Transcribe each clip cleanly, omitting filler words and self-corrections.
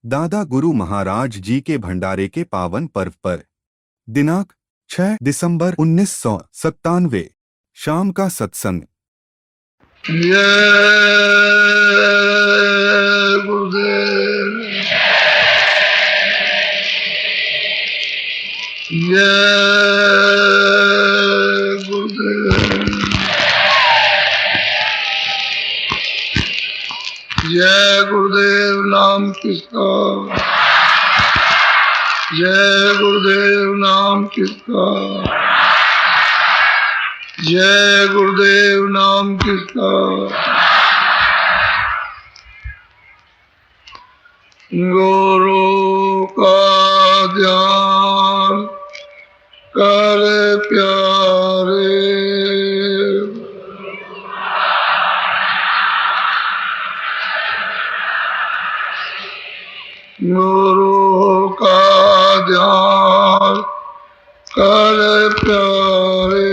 दादा गुरु महाराज जी के भंडारे के पावन पर्व पर दिनांक 6 दिसंबर 1997 शाम का सत्संग। जय गुरुदेव, जय गुरुदेव, जय गुरुदेव नाम किसका, जय गुरुदेव नाम किसका, जय गुरुदेव नाम किसका। गुरु का ध्यान कर प्यारे, गुरु का ध्यान कर प्यारे।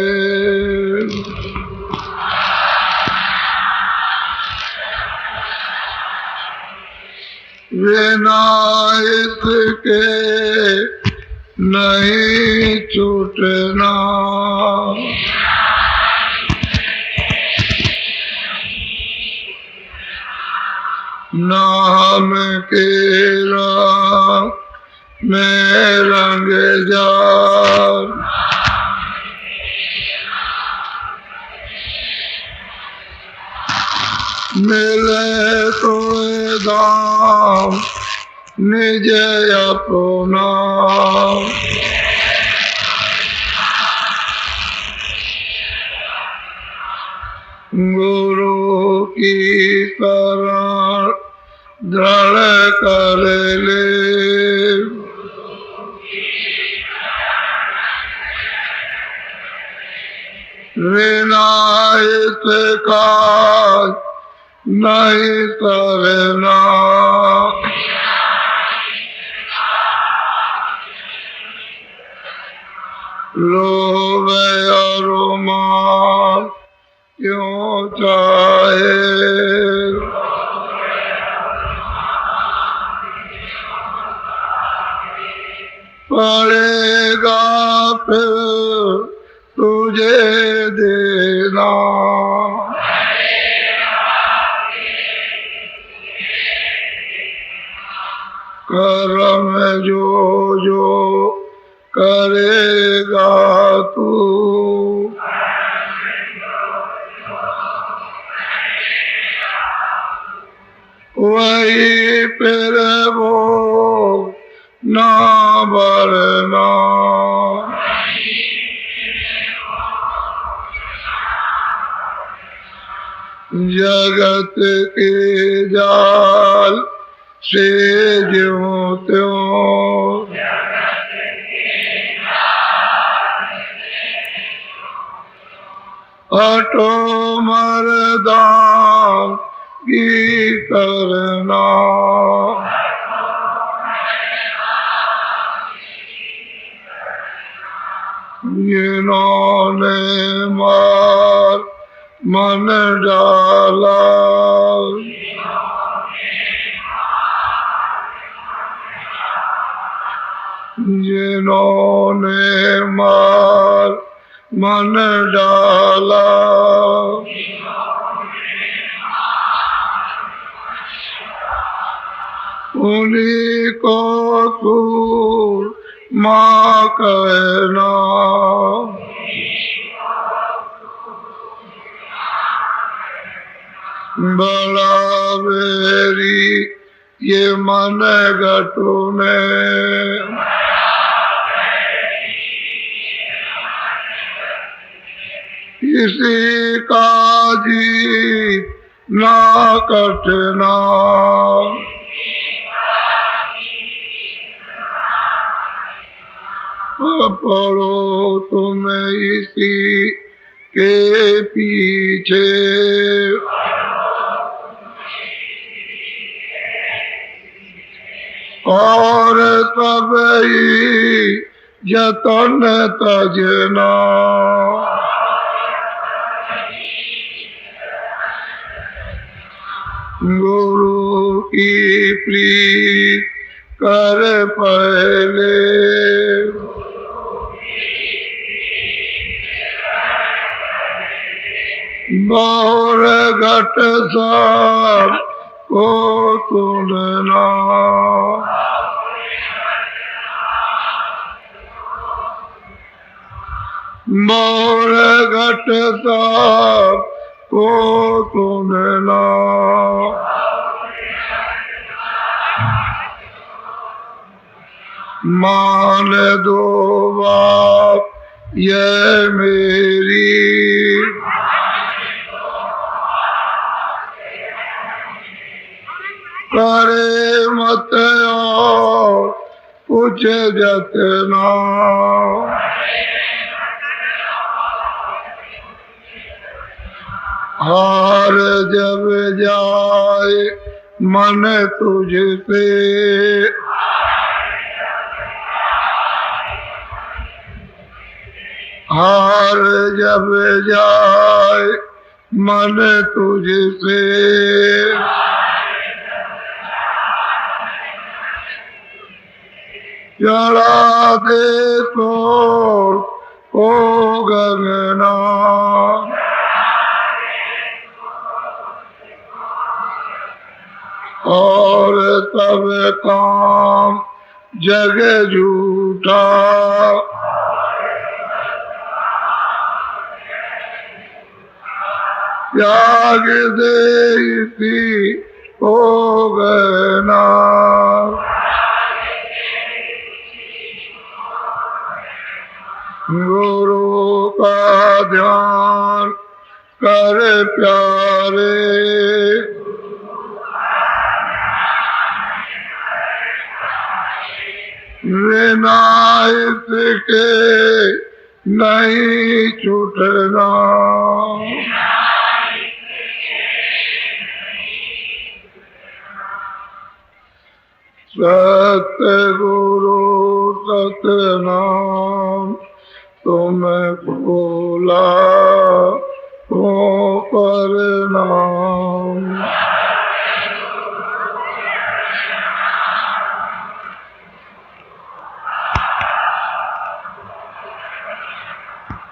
बिना इसके नहीं छूटना, नाम के रंग में रंग जा, मिले तो दाम निज अपना, गुरु की शरण दृढ़ कर ले, विनायक का नहीं करना, लोभ और मान क्यों चाहे, पड़ेगा फिर तुझे देना, कर्म जो करेगा तू, वही फिर वो ना बढ़ना, जगत के जाल से ज्यों त्यों, हटो मर्दान की करना, जिन्होंने मार मन डाला, जिन्होंने मार मन डाला, उन्हीं को तू माँ कहना, बड़ा मेरी ये मन घटू ने, किसी का जीत ना कटना, पड़ो तुम इसी के पीछे, और तब ही जतन तजना, गुरु की प्रीत कर पहले गौर घट सब को सुनना गौर घट सब को सुनना मान दो बात ये मेरी करे मत और कुछ जतना हार जब जाए मन तुझसे हार जब जाए मन तुझसे चढ़ा दे तो ओ गगना और तब काम जग झूठा त्याग दे इसी हो गना गुरु का ध्यान कर प्यारे बिना इसके नहीं छूटना सतगुरु सतनाम तुम बोला हो परनाम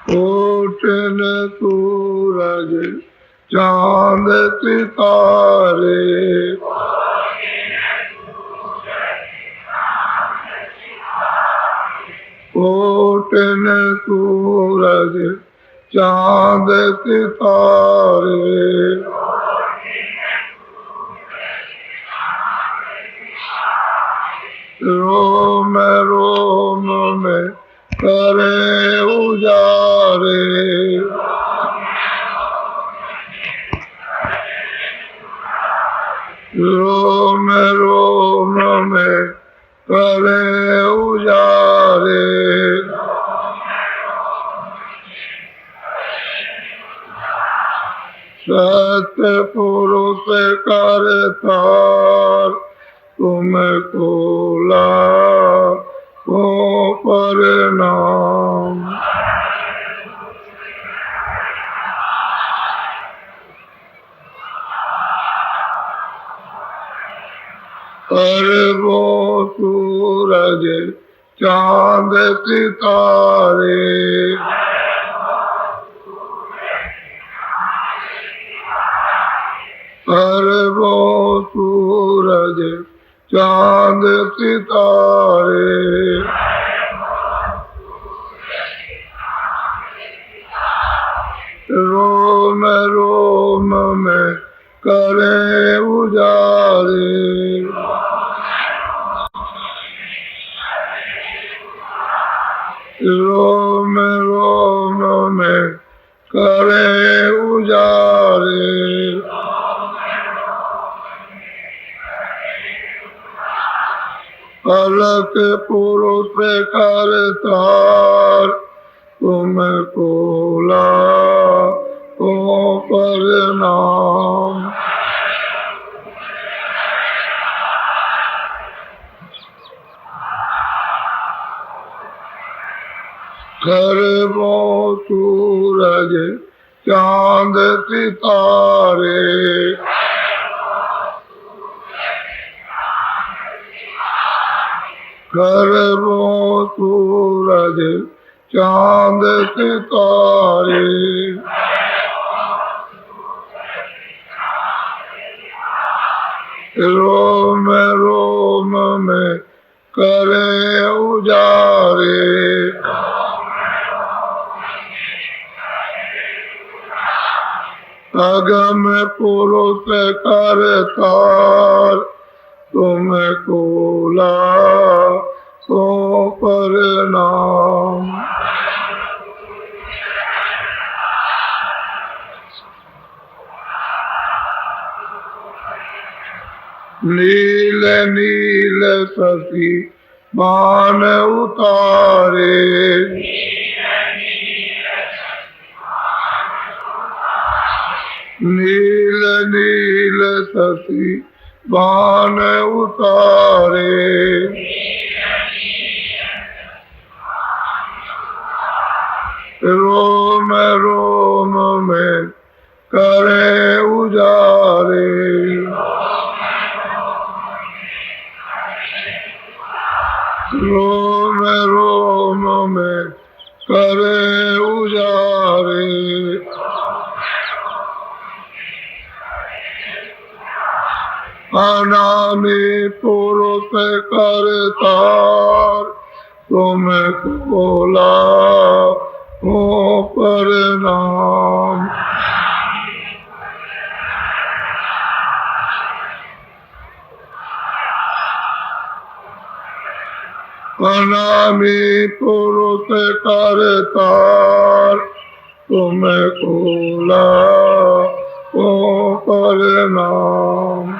उठन सूरज चांद सितारे उठन सूरज चांद सितारे रोम रोम में करे उजारे रोम रोम में करे उजारे सत्य पुरुष करतार तुमको लाखों प्रणाम अरबों सूरज चांद सितारे अरबों सूरज चांद सितारे रोम रोम में करे उजारे रोम रोम में करे उजारे अलक पुरुष करतार तुमको लाखों प्रणाम खरबों सूरज चांद सितारे खरबो सूरज चांद सितारे, रोम रोम में करे उजारे, अगम पुरुष करतार, तुम कोला तो प्रणाम। नील नील शशि मान उतारे, नील नील शशि बाण उतारे, रोम रोम में करे उजारे, रोम रोम में करे उजारे, अनामी पुरुष करतार, तुम कोला हो प्रणाम। अनामी पुरुष करतार, तुम कोला हो प्रणाम।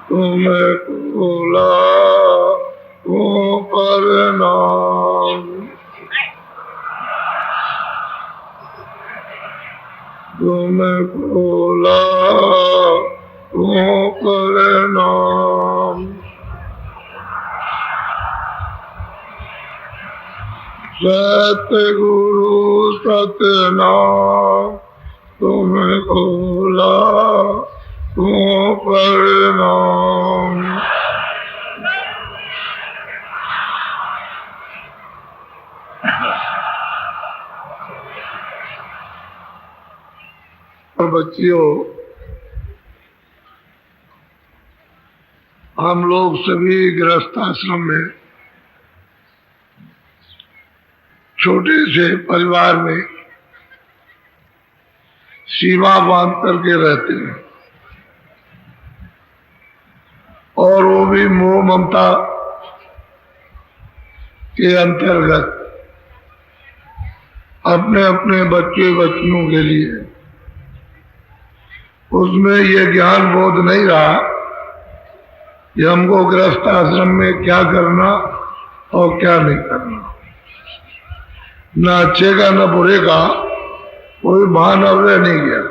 तुम कोला हो प्रणाम, तुम कोला हो प्रणाम। सतगुरु सतनाम, तुम कोला हो प्रणाम। बच्चियों, हम लोग सभी गृहस्थ आश्रम में छोटे से परिवार में सीमा बांध करके रहते हैं, और वो भी मोह ममता के अंतर्गत अपने अपने बच्चे बच्चियों के लिए। उसमें ये ज्ञान बोध नहीं रहा कि हमको गृहस्थ आश्रम में क्या करना और क्या नहीं करना, न अच्छे का न बुरे का कोई भान अब रह नहीं गया।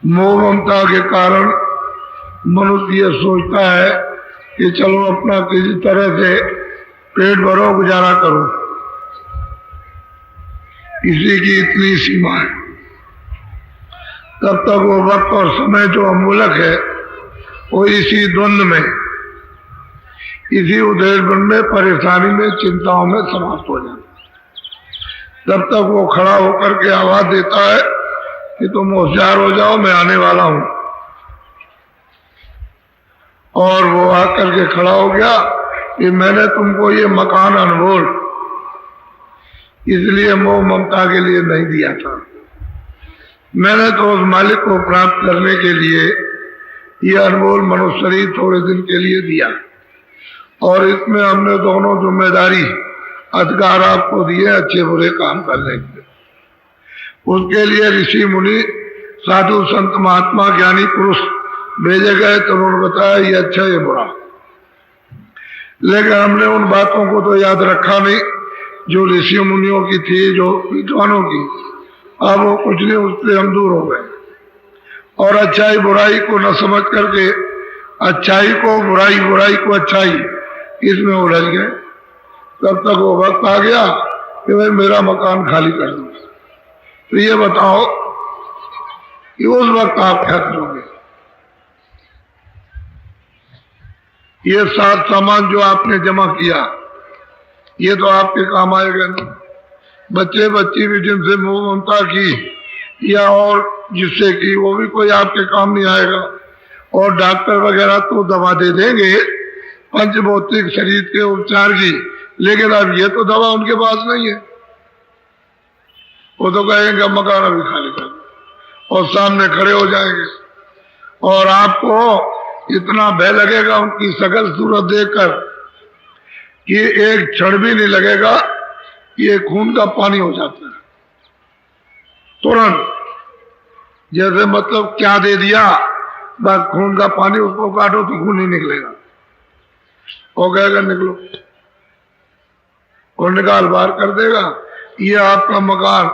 मोह ममता के कारण मनुष्य ये सोचता है कि चलो अपना किसी तरह से पेट भरो, गुजारा करो, इसी की इतनी सीमा है। तब तक वो वक्त और समय जो अमूलक है, वो इसी द्वंद में, इसी उधेड़बुन में, परेशानी में, चिंताओं में समाप्त हो जाता है। तब तक वो खड़ा होकर के आवाज देता है कि तुम होशियार हो जाओ, मैं आने वाला हूं। और वो आकर के खड़ा हो गया कि मैंने तुमको ये मकान अनमोल इसलिए मोह ममता के लिए नहीं दिया था, मैंने तो उस मालिक को प्राप्त करने के लिए ये अनमोल मनुष्य शरीर थोड़े दिन के लिए दिया, और इसमें हमने दोनों जिम्मेदारी अधिकार आपको दिए अच्छे बुरे काम करने के। उसके लिए ऋषि मुनि साधु संत महात्मा ज्ञानी पुरुष भेजे गए, तो उन्होंने बताया ये अच्छा ये बुरा। लेकिन हमने उन बातों को तो याद रखा नहीं जो ऋषि मुनियों की थी, जो विद्वानों की। अब वो कुछ नहीं, उससे हम दूर हो गए और अच्छाई बुराई को न समझ करके अच्छाई को बुराई, बुराई को अच्छाई, इसमें उलझ गए। तब तक वो वक्त आ गया कि भाई मेरा मकान खाली कर दो। तो ये बताओ कि उस वक्त आप क्या करोगे। ये 7 सामान जो आपने जमा किया ये तो आपके काम आएगा ना। बच्चे बच्ची भी जिनसे मोह ममता की या और जिससे की वो भी कोई आपके काम नहीं आएगा। और डॉक्टर वगैरह तो दवा दे देंगे पंचभौतिक शरीर के उपचार की, लेकिन अब ये तो दवा उनके पास नहीं है। वो तो कहेंगे मकान अभी खाली कर दो और सामने खड़े हो जाएंगे और आपको इतना भय लगेगा उनकी शकल सूरत देखकर कि एक क्षण भी नहीं लगेगा ये खून का पानी हो जाता है तुरंत। जैसे मतलब क्या दे दिया, बस खून का पानी, उसको काटो तो खून नहीं निकलेगा। वो कहेगा निकलो और निकाल बाहर कर देगा। ये आपका मकान,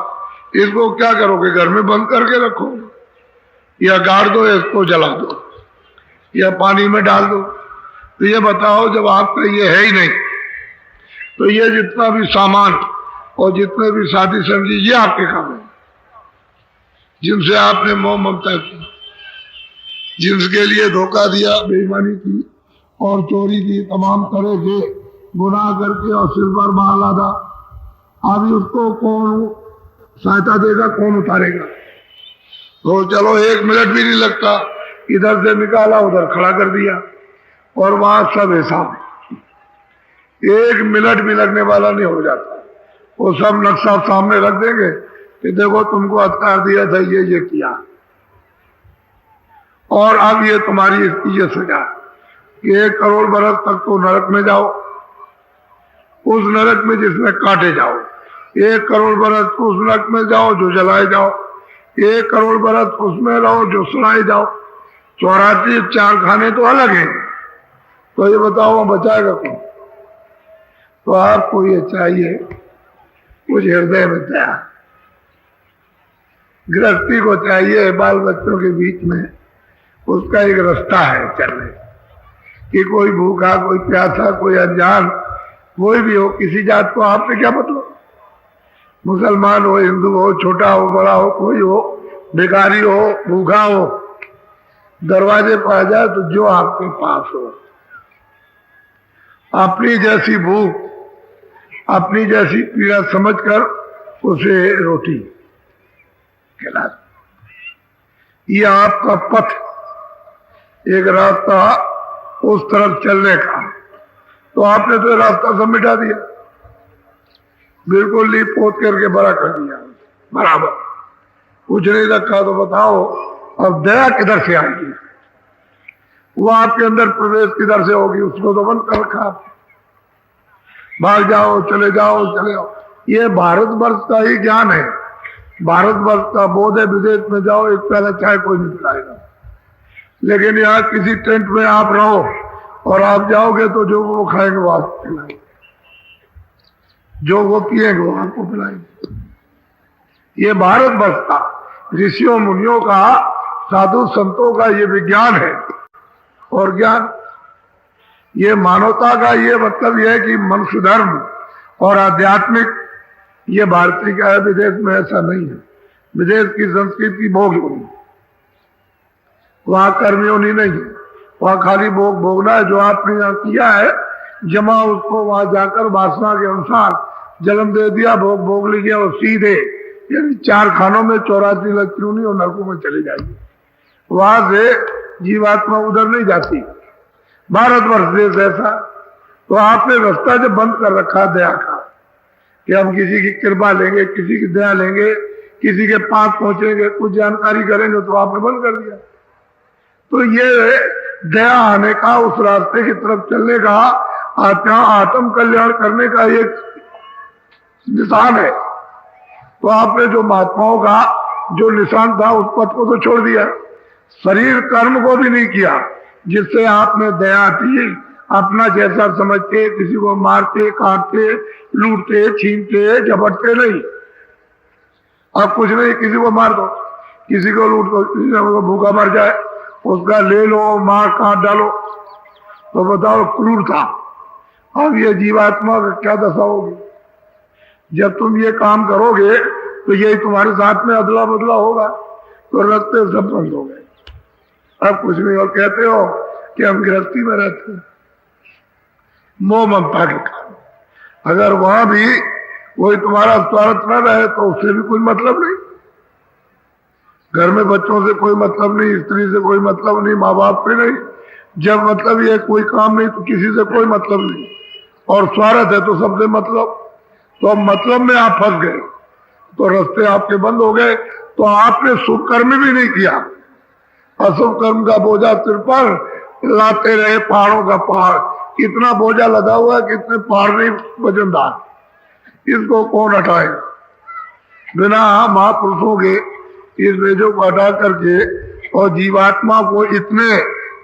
इसको क्या करोगे, घर में बंद करके रखो या गाड़ दो, इसको जला दो या पानी में डाल दो। तो ये बताओ जब आपका ये है ही नहीं तो ये जितना भी सामान और जितने भी साथी संगी ये आपके काम है, जिनसे आपने मोह ममता की, जिनके लिए धोखा दिया, बेईमानी की और चोरी की, तमाम तरह के गुनाह करके और सिर पर मार लादा। अभी उसको कौन सहायता देगा, कौन उतारेगा। तो चलो 1 मिनट भी नहीं लगता, इधर से निकाला उधर खड़ा कर दिया और वहां सब हिसाब। 1 मिनट भी लगने वाला नहीं हो जाता। वो सब नक्शा सामने रख देंगे कि देखो तुमको अधिकार दिया था, ये किया और अब ये तुम्हारी इसकी ये सजा कि 1 करोड़ बरस तक तो नरक में जाओ, उस नरक में जिसमें काटे जाओ। 1 करोड़ बरस उस नरक में जाओ जो जलाए जाओ। 1 करोड़ बरस उसमें रहो जो सुनाए जाओ। 84 4 खाने तो अलग हैं। तो ये बताओ बचाएगा कौन। तो आपको ये चाहिए कुछ हृदय में दया। गृहस्थी को चाहिए बाल बच्चों के बीच में उसका एक रास्ता है चलने कि कोई भूखा, कोई प्यासा, कोई अनजान, कोई भी हो, किसी जात को आपने क्या मतलब। मुसलमान हो, हिंदू हो, छोटा हो, बड़ा हो, कोई हो, भिखारी हो, भूखा हो, दरवाजे पर आ जाए तो जो आपके पास हो, अपनी जैसी भूख, अपनी जैसी पीड़ा समझकर उसे रोटी खिला। ये आपका पथ, एक रास्ता उस तरफ चलने का। तो आपने तो रास्ता सब मिटा दिया, बिल्कुल लीप पोत करके बड़ा कर दिया, बराबर कुछ नहीं रखा। तो बताओ अब दया किधर से आएगी। वो आपके अंदर प्रवेश किधर से होगी, उसको तो बंद कर रखा आपने। भाग जाओ, चले जाओ, चले जाओ। ये भारतवर्ष का ही ज्ञान है, भारतवर्ष का बोध है। विदेश में जाओ, एक प्याला चाय कोई नहीं पिलाएगा, लेकिन यहाँ किसी टेंट में आप रहो और आप जाओगे तो जो वो खाएंगे वो आपको पिलाएंगे, जो वो पिएंगे वो आपको पिलाएंगे। ये भारतवर्ष का, ऋषियों मुनियों का, साधु संतों का ये विज्ञान है। और ज्ञान ये मानवता का ये मतलब ये है कि मनुष्य धर्म और आध्यात्मिक ये भारतीय का है, विदेश में ऐसा नहीं है। विदेश की संस्कृति भोग योनि, वहां कर्मयोनि नहीं है, वहां खाली भोग भोगना है। जो आपने यहाँ किया है जमा, उसको वहां जाकर वासना के अनुसार जन्म दे दिया, भोग भोग लिया और सीधे यानी 4 खानों में 84 लाख योनि और नरकों में चले जाएगी। वहां से जीवात्मा उधर नहीं जाती। भारतवर्ष देश ऐसा। तो आपने रास्ता जब बंद कर रखा दया का कि हम किसी की कृपा लेंगे, किसी की दया लेंगे, किसी के पास पहुंचेंगे, कुछ जानकारी करेंगे, तो आपने बंद कर दिया। तो ये दया आने का, उस रास्ते की तरफ चलने का, आत्म कल्याण करने का एक निशान है। तो आपने जो महात्माओं का जो निशान था उस पथ को तो छोड़ दिया, शरीर कर्म को भी नहीं किया जिससे आपने दया थी। अपना जैसा समझते किसी को मारते, काटते, लूटते, छीनते, झपटते नहीं। अब कुछ नहीं, किसी को मार दो, किसी को लूट दो, किसी को भूखा मर जाए उसका ले लो, मार काट डालो। तो बताओ क्रूर था। अब ये जीवात्मा का क्या दशा होगी। जब तुम ये काम करोगे तो यही तुम्हारे साथ में अदला बदला होगा। तो रास्ते सब बंद हो गए। अब कुछ नहीं और कहते हो कि हम गृहस्थी में रहते हैं, मोह ममता के कारण। अगर वहां भी कोई तुम्हारा स्वार्थ न रहे तो उससे भी कोई मतलब नहीं। घर में बच्चों से कोई मतलब नहीं, स्त्री से कोई मतलब नहीं, माँ बाप से नहीं। जब मतलब ये कोई काम नहीं तो किसी से कोई मतलब नहीं, और स्वार्थ है तो सबसे मतलब। तो अब मतलब में आप फंस गए, तो रास्ते आपके बंद हो गए। तो आपने शुभ कर्म भी नहीं किया, अशुभ कर्म का बोझा सिर पर लाते रहे पहाड़ों का पहाड़। इतना बोझा लदा हुआ है कि इतने पहाड़ नहीं वजनदार, इसको कौन हटाएगा। बिना महापुरुषों के इस बोझों को हटा करके और जीवात्मा को इतने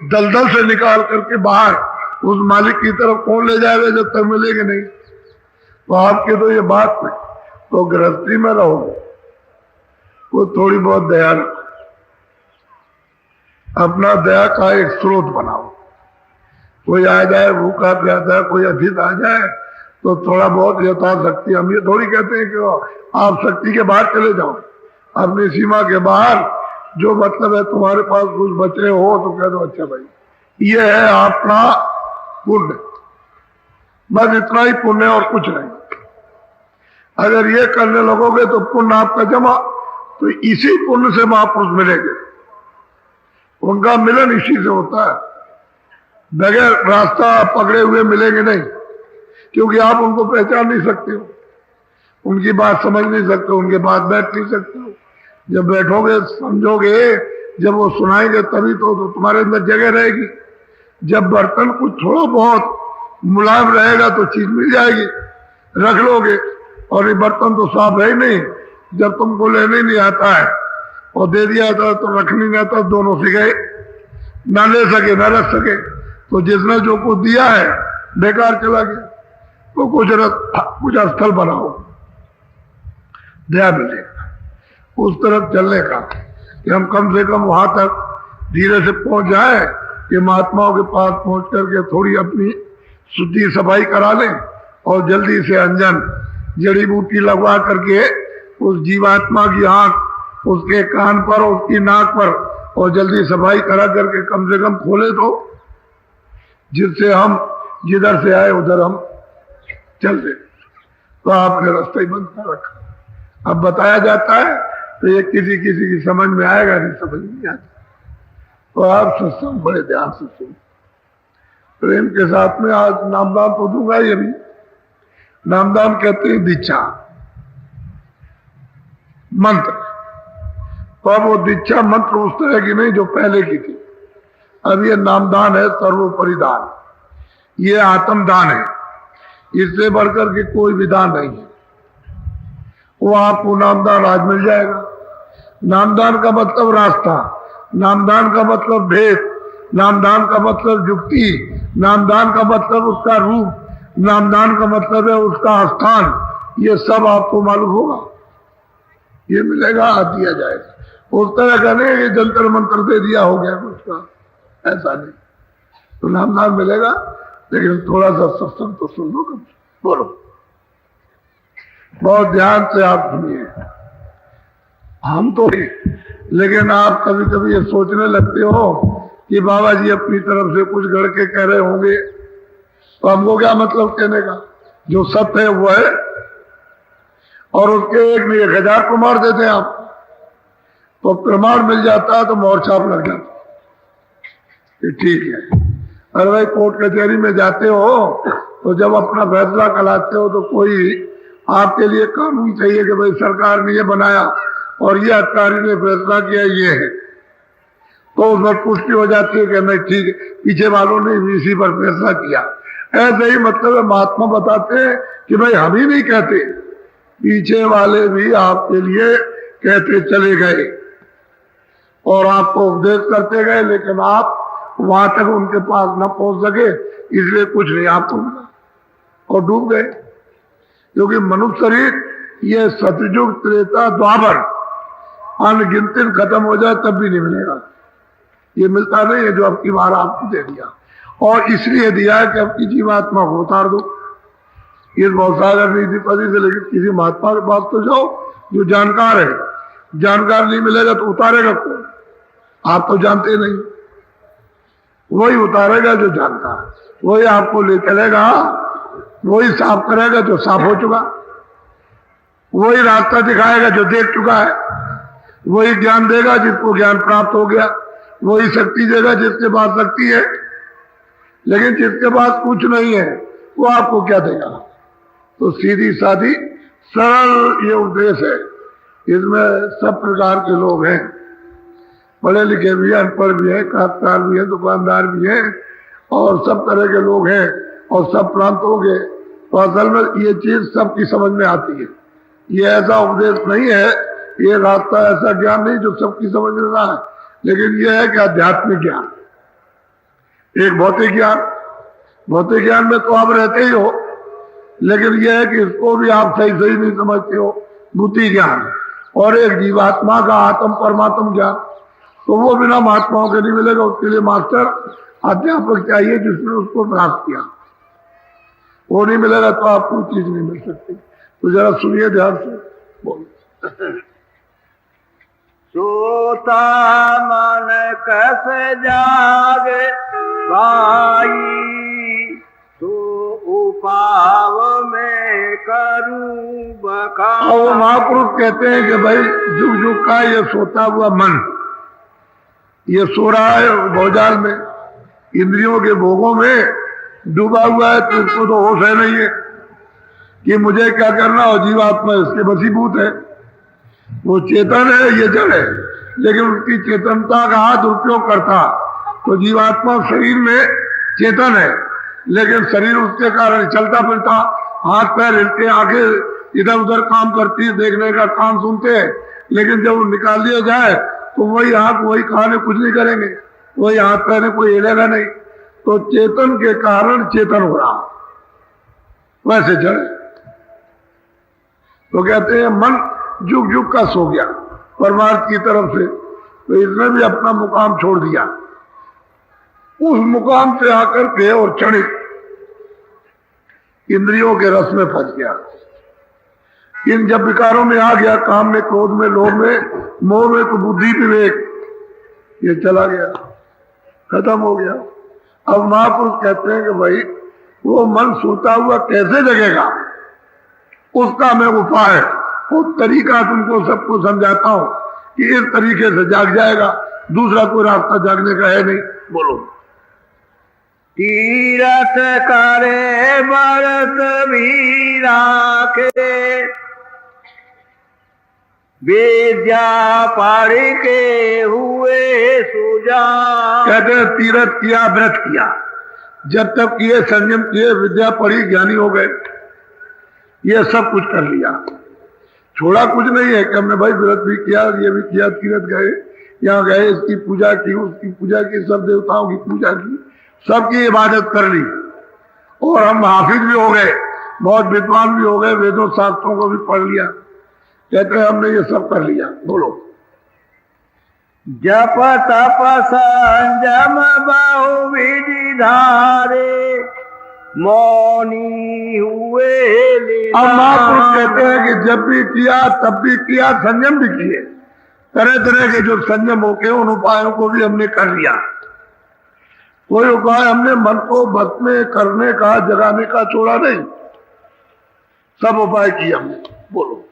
दलदल से निकाल करके बाहर उस मालिक की तरफ कौन ले जाएगा जब तक मिलेंगे नहीं। तो आपके तो ये बात नहीं, तो गृहस्थी में रहो, वो थोड़ी बहुत दया रखो, अपना दया का एक स्रोत बनाओ। कोई आ जाए भूखा प्यासा, कोई अतिथ आ जाए तो थोड़ा बहुत यथाशक्ति, हम ये थोड़ी कहते हैं कि आप शक्ति के बाहर चले जाओ, अपनी सीमा के बाहर जो मतलब है तुम्हारे पास कुछ बचे हो तो कह दो अच्छा भाई ये है आपका पुण्य, बस इतना ही पुण्य और कुछ नहीं। अगर ये करने लगोगे तो पुण्य आपका जमा, तो इसी पुण्य से महापुरुष मिलेंगे। उनका मिलन इसी से होता है, बगैर रास्ता पकड़े हुए मिलेंगे नहीं, क्योंकि आप उनको पहचान नहीं सकते हो, उनकी बात समझ नहीं सकते, उनके बात बैठ नहीं सकते हो। जब बैठोगे समझोगे, जब वो सुनाएंगे तभी तो तुम्हारे अंदर जगह रहेगी। जब बर्तन कुछ थोड़ा बहुत मुलायम रहेगा तो चीज मिल जाएगी, रख लोगे। और ये बर्तन तो साफ है ही नहीं, जब तुमको लेने नहीं आता है और दे दिया था तो रखने नहीं आता, दोनों से गए, ना ले सके ना रख सके। तो जिसने जो कुछ दिया है बेकार चला गया। तो कुछ स्थल बनाओ, दया मिलेगा उस तरफ चलने का, कि हम कम से कम वहां तक धीरे से पहुंच जाए कि महात्माओं के पास पहुंच करके थोड़ी अपनी शुद्धि सफाई करा लें और जल्दी से अंजन जड़ी बूटी लगवा करके उस जीवात्मा की आंख उसके कान पर, उसकी नाक पर, और जल्दी सफाई करा करके कम से कम खोले तो, जिससे हम जिधर से आए उधर हम चल दे। तो आपने रास्ता ही बंद कर रखा। अब बताया जाता है तो ये किसी किसी की समझ में आएगा, नहीं समझ नहीं आता। तो आप सत्संग बड़े ध्यान से सुनो, प्रेम के साथ में। आज नामदान तो दूंगा ही अभी। नामदान कहते हैं दीक्षा मंत्र। तो अब वो दीक्षा मंत्र उस तरह की नहीं जो पहले की थी। अब ये नामदान है सर्वोपरि दान, ये आत्मदान है, इससे बढ़कर के कोई विधान नहीं है। वो आपको नामदान आज मिल जाएगा। नामदान का मतलब रास्ता, नामदान का मतलब भेद, नामदान का मतलब युक्ति, नामदान का मतलब उसका रूप, नामदान का मतलब है उसका स्थान। ये सब आपको मालूम होगा, ये मिलेगा, दिया जाएगा। उस तरह का नहीं कि जंतर मंत्र दे दिया हो गया उसका, ऐसा नहीं। तो नामदान मिलेगा, लेकिन थोड़ा सा सत्संग तो सुन लो। कम बोलो, बहुत ध्यान से आप सुनिए। हम तो, लेकिन आप कभी कभी ये सोचने लगते हो कि बाबा जी अपनी तरफ से कुछ गढ़ के कह रहे होंगे, तो हमको क्या मतलब कहने का। जो सत्य है वो है, और उसके एक नहीं 1000 प्रमाण देते हैं आप, तो प्रमाण मिल जाता है तो मोहर छाप लग जाता है, ठीक है। अरे भाई कोर्ट कचहरी में जाते हो तो जब अपना फैसला कराते हो तो कोई आपके लिए कानून चाहिए कि भाई सरकार ने ये बनाया और ये अधिकारी ने फैसला किया, ये है, तो उसमें पुष्टि हो जाती है कि नहीं ठीक है, पीछे वालों ने इसी पर फैसला किया। ऐसे ही मतलब है, महात्मा बताते हैं कि भाई हम ही नहीं कहते, पीछे वाले भी आपके लिए कहते चले गए और आपको उपदेश करते गए, लेकिन आप वहां तक उनके पास न पहुंच सके, इसलिए कुछ नहीं आपको मिला और डूब गए। क्योंकि मनुष्य शरीर ये सतयुग त्रेता द्वापर अनगिनती खत्म हो जाए तब भी नहीं मिलेगा। ये मिलता नहीं है जो अब की बार आपको दे दिया, और इसलिए दिया है कि आपकी जीवात्मा को उतार दो इस भवसागर नीतिपति से। लेकिन किसी महात्मा के पास तो जाओ जो जानकार है, जानकार नहीं मिलेगा तो उतारेगा कौन? आप तो जानते नहीं। वही उतारेगा जो जानता है, वही आपको ले चलेगा, वही साफ करेगा जो साफ हो चुका, वही रास्ता दिखाएगा जो देख चुका है, वही ज्ञान देगा जिसको ज्ञान प्राप्त हो गया, वही शक्ति देगा जिसके पास शक्ति है। लेकिन जिसके पास कुछ नहीं है वो आपको क्या देगा? तो सीधी सादी सरल ये उपदेश है। इसमें सब प्रकार के लोग हैं, पढ़े लिखे भी हैं, अनपढ़ भी हैं, काश्तकार भी हैं, दुकानदार भी हैं, और सब तरह के लोग हैं, और सब प्रांतों के। तो असल में ये चीज सबकी समझ में आती है। ये ऐसा उपदेश नहीं है, ये रास्ता ऐसा ज्ञान नहीं जो सबकी समझ में ना है, लेकिन ये है कि आध्यात्मिक ज्ञान, एक भौतिक ज्ञान। भौतिक ज्ञान में तो आप रहते ही हो, लेकिन यह है कि इसको भी आप सही सही नहीं समझते हो, बुद्धि ज्ञान। और एक जीवात्मा का आत्म परमात्म ज्ञान, तो वो बिना महात्माओं के नहीं मिलेगा। उसके लिए मास्टर अध्यापक चाहिए जिसने उसको प्राप्त किया, वो नहीं मिलेगा तो आपको चीज नहीं मिल सकती। तो जरा सुनिए ध्यान से, बोलो। सोता मन कैसे जागे भाई, तो उपाव में करूं बखान। और वो महापुरुष कहते हैं कि भाई जुग जुग का ये सोता हुआ मन, ये सो रहा है भौजाल में, इंद्रियों के भोगों में डूबा हुआ है, तो इसको तो होश है नहीं है कि मुझे क्या करना। और जीवात्मा इसके वशीभूत है, वो चेतन है, ये जड़ है, लेकिन उसकी चेतनता का दुरुपयोग करता। तो जीवात्मा शरीर में चेतन है, लेकिन शरीर उसके कारण चलता फिरता, हाथ पैर हिलते, आंखें इधर उधर काम करती है, देखने का काम सुनते हैं, लेकिन जब निकाल दिया जाए तो वही आंख वही कान कुछ नहीं करेंगे, वही हाथ पैर कोई हिलेगा नहीं। तो चेतन के कारण चेतन हो रहा, वैसे जड़। तो कहते हैं मन जुग जुग का सो गया परमार्थ की तरफ से, तो इसने भी अपना मुकाम छोड़ दिया, उस मुकाम से आकर के और क्षणिक इंद्रियों के रस में फंस गया। इन जब विकारों में आ गया, काम में, क्रोध में, लोभ में, मोह में, तो बुद्धि विवेक ये चला गया, खत्म हो गया। अब महापुरुष कहते हैं कि भाई वो मन सोता हुआ कैसे जगेगा, उसका मैं उपाय और तरीका तुमको सबको समझाता हूं कि इस तरीके से जाग जाएगा, दूसरा कोई रास्ता जागने का है नहीं। बोलो। तीरथ करे व्रत भी राखे, विद्या पढ़ के हुए सुजान। कहते हैं तीरथ किया, व्रत किया, जब तक किए, संयम किए, विद्या पढ़ी, ज्ञानी हो गए, ये सब कुछ कर लिया, छोड़ा कुछ नहीं है कि हमने भाई व्रत भी किया, ये भी किया, तीरथ गए, यहाँ गए, इसकी पूजा की, उसकी पूजा की, सब देवताओं की पूजा की, सबकी इबादत कर ली, और हम हाफिज भी हो गए, बहुत विद्वान भी हो गए, वेदों शास्त्रों को भी पढ़ लिया। कहते हैं हमने ये सब कर लिया। बोलो। जप तप संयम बहु विधि धारे, मौनी हुए। अब महापुरुष कहते हैं कि जब भी किया तब भी किया, संयम भी किए, तरह तरह के जो संयम होके उन उपायों को भी हमने कर लिया। कोई उपाय हमने मन को बस में करने का, जगाने का छोड़ा नहीं, सब उपाय किए हमने। बोलो।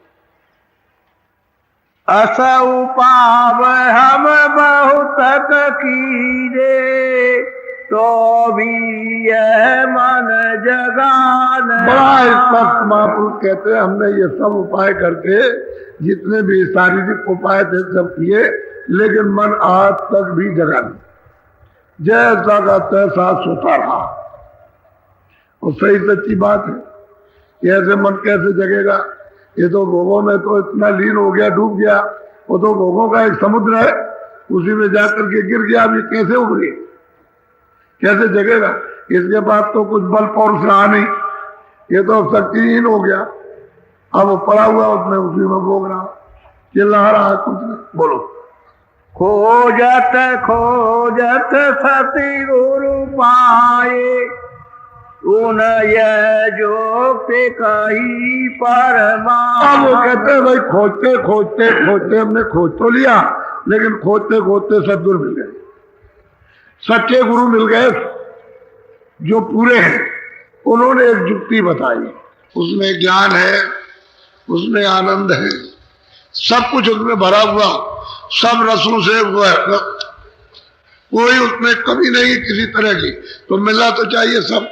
अस उपाव हम बहुत कीरे, तो भी यह मन जगान। बड़ा स्पष्ट महापुरुष कहते हैं हमने ये सब उपाय करके, जितने भी शारीरिक उपाय थे सब किए, लेकिन मन आज तक भी जगा नहीं, जैसा का तैसा सोता रहा। और सही सच्ची बात है, ऐसे मन कैसे जगेगा? ये तो भोगों में तो इतना लीन हो गया, डूब गया, वो तो भोगों का एक समुद्र है, उसी में जाकर के गिर गया। अभी कैसे उभरे, कैसे जगेगा? इसके बाद तो कुछ बल पौरुष रहा नहीं, ये तो शक्तिहीन हो गया। अब वो पड़ा हुआ उसमें, उसी में भोग रहा, चिल्ला रहा, कुछ नहीं। बोलो। खोजत खोजत सती गुरु पाए, उन यह जोगते कही परमात्मा। अब वो कहते हैं भाई खोजते खोजते खोजते हमने खोज तो लिया, लेकिन खोजते खोजते सदगुरु मिल गए, सच्चे गुरु मिल गए जो पूरे हैं। उन्होंने एक युक्ति बताई, उसमें ज्ञान है, उसमें आनंद है, सब कुछ उसमें भरा हुआ, सब रसों से हुआ है, कोई उसमें कमी नहीं किसी तरह की। तो मिलना तो चाहिए सब,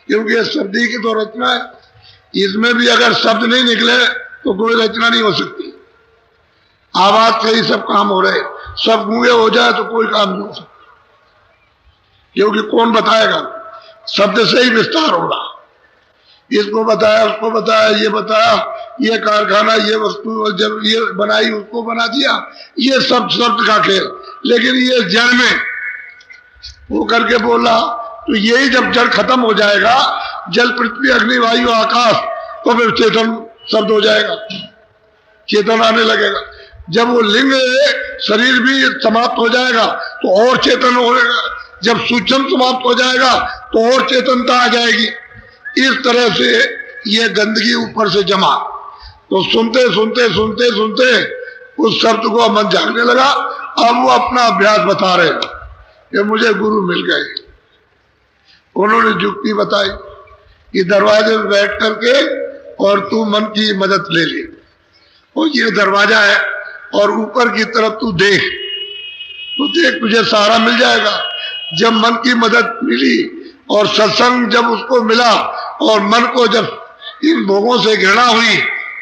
क्योंकि ये शब्दी की तो रचना है। इसमें भी अगर शब्द नहीं निकले तो कोई रचना नहीं हो सकती। आवाज से ही सब काम हो रहे, सब गूंगे हो जाए तो कोई काम नहीं हो सकता, क्योंकि कौन बताएगा, शब्द से ही विस्तार होगा। इसको बताया, उसको बताया, ये बताया, ये कारखाना, ये वस्तु जब ये बनाई, उसको बना दिया, ये सब शब्द का खेल। लेकिन ये जड़ में वो करके बोला, तो यही जब जड़ खत्म हो जाएगा, जल पृथ्वी अग्नि वायु आकाश, तो फिर चेतन शब्द हो जाएगा, चेतन आने लगेगा। जब वो लिंग शरीर भी समाप्त हो जाएगा तो और चेतन होगा, जब सूक्ष्म समाप्त हो जाएगा तो और चेतनता आ जाएगी। इस तरह से ये गंदगी ऊपर से जमा, तो सुनते सुनते सुनते सुनते उस शब्द को मन जागने लगा। अब वो अपना अभ्यास बता रहे हैं कि मुझे गुरु मिल गए। उन्होंने युक्ति बताई कि दरवाजे में बैठ करके और तू मन की मदद ले ले, और ये दरवाजा है, और ऊपर की तरफ तू देख, तो देख तुझे सहारा मिल जाएगा। जब मन की मदद मिली और सत्संग जब उसको मिला, और मन को जब इन भोगों से घृणा हुई,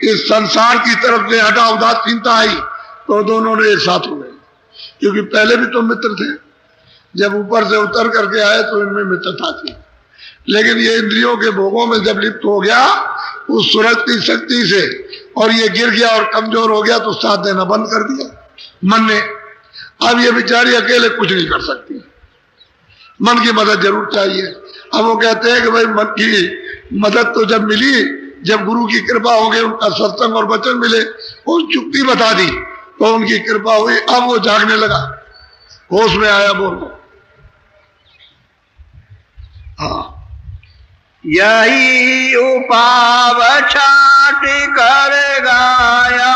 इस संसार की तरफ से हटा उदासीनता आई, तो दोनों ने एक साथ हो गए। क्योंकि पहले भी तो मित्र थे, जब ऊपर से उतर करके आए तो इनमें मित्रता थी, लेकिन ये इंद्रियों के भोगों में जब लिप्त हो गया उस सूरज की शक्ति से, और ये गिर गया और कमजोर हो गया, तो साथ देना बंद कर दिया मन ने। अब ये बेचारी अकेले कुछ नहीं कर सकती, मन की मदद जरूर चाहिए। अब वो कहते हैं कि भाई मन की मदद तो जब मिली, जब गुरु की कृपा हो गई, उनका सत्संग और वचन मिले, और युक्ति बता दी, तो उनकी कृपा हुई। अब वो जागने लगा, होश में आया। बोलो हाँ, यही उपाव छाट कर गाया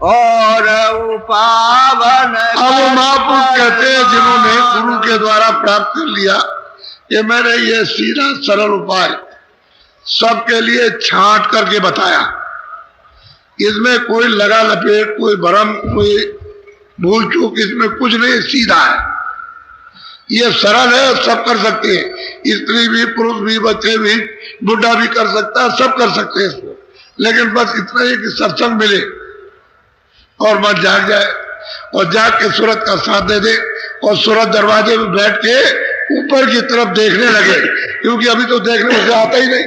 और उपावन। अब महापुरुष कहते हैं जिन्होंने गुरु के द्वारा प्राप्त कर लिया, कि मैंने ये सीधा सरल उपाय सबके लिए छांट करके बताया, इसमें कोई लगा लपेट, कोई भरम, कोई भूल चूक इसमें कुछ नहीं, सीधा है, ये सरल है, सब कर सकते हैं। स्त्री भी, पुरुष भी, बच्चे भी, बुढ़ा भी कर सकता है, सब कर सकते हैं इसको। लेकिन बस इतना ही कि सत्संग मिले और मन जाग जाए, और जाग के सूरत का साथ दे दे, और सूरत दरवाजे में बैठ के ऊपर की तरफ देखने लगे। क्योंकि अभी तो देखने उसे आता ही नहीं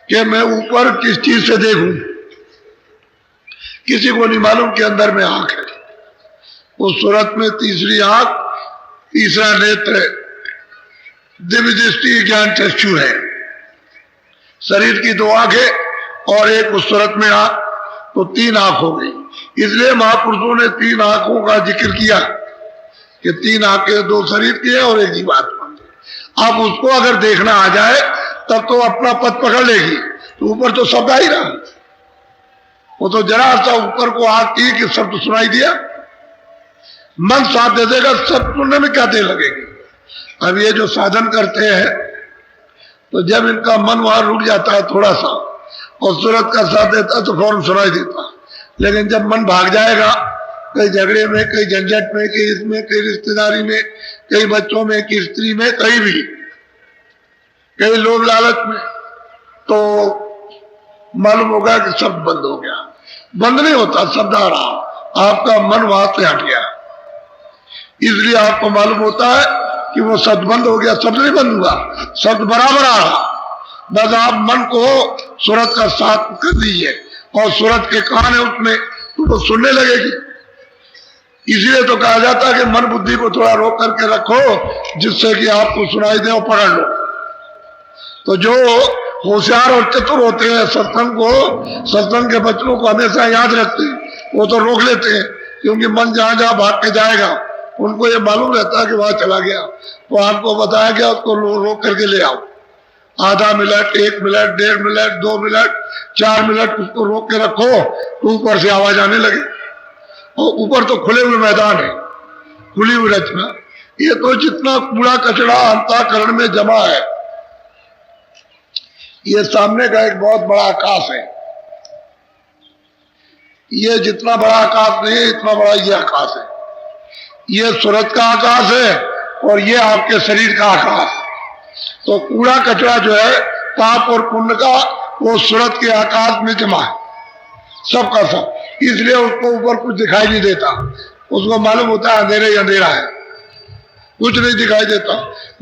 कि मैं ऊपर किस चीज से देखूं, किसी को नहीं मालूम कि अंदर में आंख है। उस सूरत में तीसरी आंख, तीसरा नेत्र, दिव्य दृष्टि, ज्ञान चक्षु है। शरीर की 2 आंखें और एक उस सूरत में आंख, तो 3 आंख हो गई। इसलिए महापुरुषों ने 3 आंखों का जिक्र किया कि 3 आंखें 2 शरीर की है और एक जीवात्मा। अब उसको अगर देखना आ जाए तब तो अपना पद पकड़ लेगी, तो ऊपर तो शब्द आ ही रहा, वो तो जरा सा ऊपर को आंख की कि शब्द सुनाई दिया, मन साथ दे देगा, सब सुनने में क्या देर लगेगी। अब ये जो साधन करते हैं, तो जब इनका मन वहां रुक जाता है थोड़ा सा, और सूरत का साथ देता है, तो फौरन सुनाई देता। लेकिन जब मन भाग जाएगा, कहीं झगड़े में, कहीं झंझट में, कहीं इसमें, कहीं रिश्तेदारी में, कहीं बच्चों में, कहीं स्त्री में, कहीं भी, कहीं लोभ लालच में, तो मालूम होगा कि शब्द बंद हो गया। बंद नहीं होता, शब्द आ रहा, आपका मन वहां से हट गया, इसलिए आपको मालूम होता है कि वो शब्द बंद हो गया। शब्द नहीं बंद हुआ, शब्द बराबर आ रहा। बस आप मन को सूरत का साथ कर दीजिए, और सूरत के कान है उसमें, तो वो सुनने लगेगी। इसीलिए तो कहा जाता है कि मन बुद्धि को थोड़ा रोक करके रखो, जिससे कि आपको सुनाई दे और पकड़ लो। तो जो होशियार और चतुर होते हैं, सत्संग के बच्चों को हमेशा याद रखते हैं, वो तो रोक लेते हैं, क्योंकि मन जहां जहां भाग के जाएगा उनको ये मालूम रहता है कि वहां चला गया, तो आपको बताया गया उसको रोक करके ले आओ। आधा minute, 1 minute, 1.5 minute, 2 minute, 4 minute उसको रोक के रखो तो ऊपर से आवाज आने लगे। और ऊपर तो खुले हुए मैदान है, खुली हुई रचना। ये तो जितना कूड़ा कचरा अंतःकरण में जमा है, ये सामने का एक बहुत बड़ा आकाश है। ये जितना बड़ा आकाश नहीं है, इतना बड़ा ये आकाश है। ये सूरज का आकाश है और ये आपके शरीर का आकाश। तो कूड़ा कचरा जो है पाप और पुण्य का, वो सूरज के आकाश में जमा है, सबका सब। इसलिए उसको ऊपर कुछ दिखाई नहीं देता, उसको मालूम होता है अंधेरे ही अंधेरा है, कुछ नहीं दिखाई देता।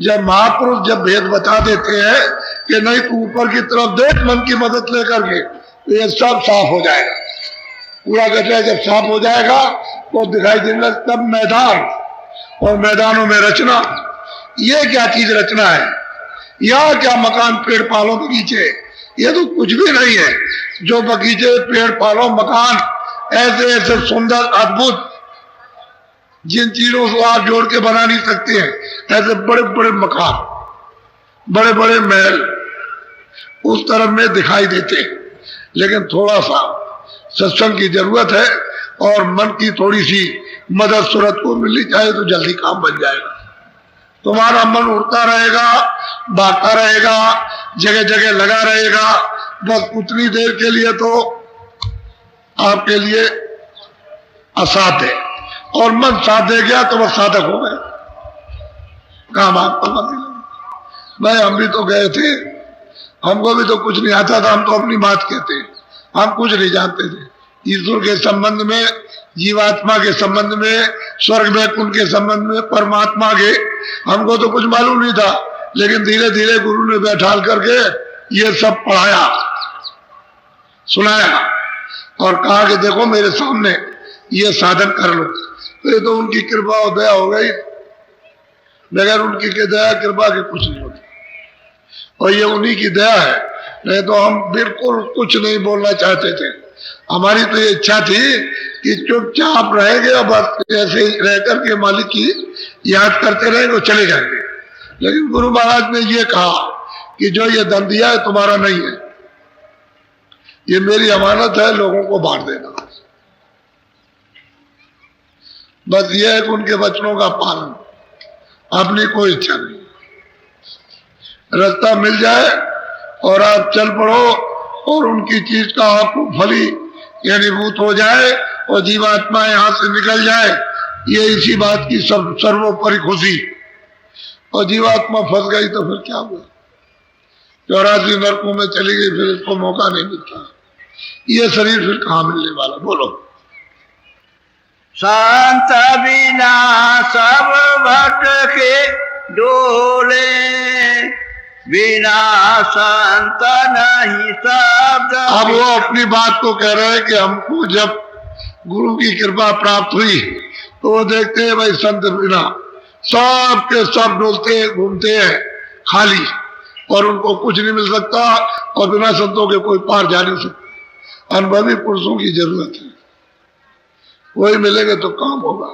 जब महापुरुष जब भेद बता देते हैं कि नहीं तू ऊपर की तरफ देख मन की मदद लेकर के, तो ये सब साफ हो जाएगा। कूड़ा कचरा जब साफ हो जाएगा तो दिखाई देने लगे तब मैदान, और मैदानों में रचना। ये क्या चीज रचना है? यह क्या मकान, पेड़ पालो, बगीचे, ये तो कुछ भी नहीं है। जो बगीचे, पेड़ पालो, मकान, ऐसे ऐसे सुंदर अद्भुत जिन चीजों को आप जोड़ के बना नहीं सकते हैं, ऐसे बड़े बड़े मकान, बड़े बड़े महल उस तरफ में दिखाई देते हैं। लेकिन थोड़ा सा सत्संग की जरूरत है और मन की थोड़ी सी मदद सूरत को मिलनी चाहिए तो जल्दी काम बन जाएगा। तुम्हारा मन उड़ता रहेगा, भागता रहेगा, जगह जगह लगा रहेगा, बस उतनी देर के लिए तो आपके लिए असाध्य है। और मन साथ दे गया तो बस साधक हो गए, काम आपको करने लगे। भाई हम भी तो गए थे, हमको भी तो कुछ नहीं आता था, हम तो अपनी बात कहते, हम कुछ नहीं जानते थे ईश्वर के संबंध में, जीवात्मा के संबंध में, स्वर्ग वैकुंठ के संबंध में, परमात्मा के, हमको तो कुछ मालूम नहीं था। लेकिन धीरे धीरे गुरु ने बैठाल करके ये सब पढ़ाया, सुनाया और कहा कि देखो मेरे सामने ये साधन कर लो। तो ये तो उनकी कृपा और दया हो गई, बगैर उनकी दया कृपा के कुछ नहीं होती। और ये उन्हीं की दया है, नहीं तो हम बिल्कुल कुछ नहीं बोलना चाहते थे। हमारी तो ये इच्छा थी कि चुपचाप रहेंगे और बस ऐसे ही रह करके मालिक की याद करते रहेंगे और चले जाएंगे। लेकिन गुरु महाराज ने ये कहा कि जो ये धन दिया है तुम्हारा नहीं है, ये मेरी अमानत है, लोगों को बांट देना। बस ये है कि उनके वचनों का पालन, अपनी कोई इच्छा नहीं। रास्ता मिल जाए और आप चल पड़ो और उनकी चीज का आपको फली यानी भूत हो जाए और जीवात्मा यहां से निकल जाए, ये इसी बात की सर्वोपरि खुशी। और जीवात्मा फंस गई तो फिर क्या हुआ? 84 नरकों में चली गई, फिर इसको मौका नहीं मिलता। ये शरीर फिर कहाँ मिलने वाला? बोलो। संत बिना सब भटके डोले, बिना संत नहीं शब्द। अब वो अपनी बात को कह रहे हैं कि हमको जब गुरु की कृपा प्राप्त हुई तो वो देखते हैं भाई संत बिना सब के सब डोलते हैं, घूमते हैं खाली, और उनको कुछ नहीं मिल सकता, और बिना संतों के कोई पार जा नहीं सकता। अनुभवी पुरुषों की जरूरत है, वही मिलेंगे तो काम होगा।